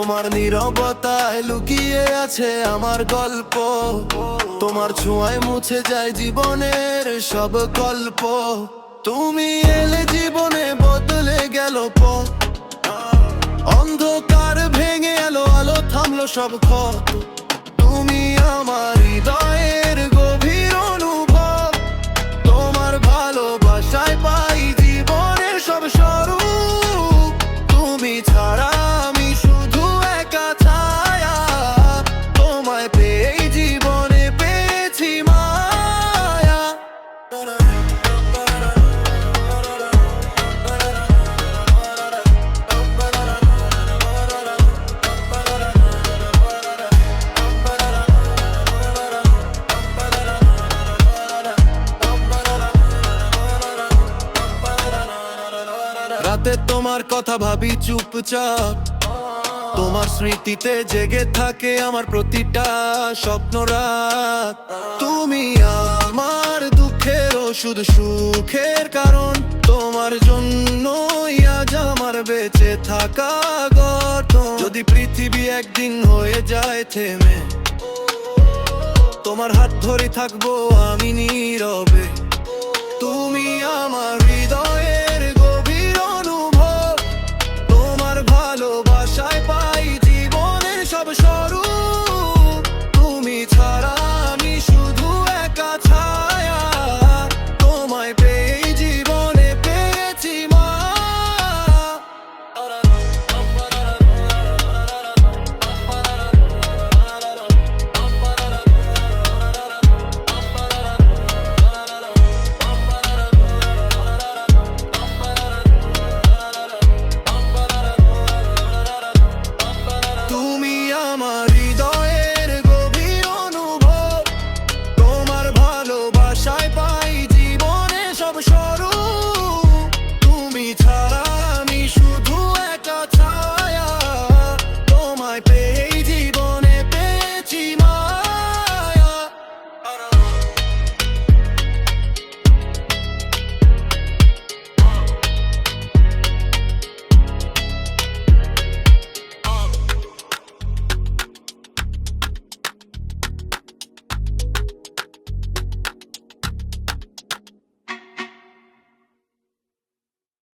তোমার নীরবতায় লুকিয়ে আছে আমার গল্প, তোমার ছোঁয়ায় মুছে যায় জীবনের সব গল্প। তুমি এলে জীবনে বদলে গেল পথ, অন্ধকার ভেঙে এলো আলো, থামলো সব ক্ষত। তুমি আমার হৃদয়ের গভীর অনুভব, তোমার ভালোবাসায় পাই জীবনের সব স্বরূপ। তুমি ছাড়া আমি শুধু একা ছায়া, তোমায় পেয়েই জীবনে পেয়েছি মায়া। রাতে তোমার কথা ভাবি চুপচাপ, তোমার স্মৃতিতে জেগে থাকে আমার প্রতিটা স্বপ্ন রাত। তুমি আমার দুঃখের ওষুধ, সুখের কারণ, তোমার জন্যই আজ আমার বেঁচে থাকা গঠন। যদি পৃথিবী একদিন হয়ে যায় থেমে, তোমার হাত ধরে থাকবো আমি নীরবে। তুমি আমার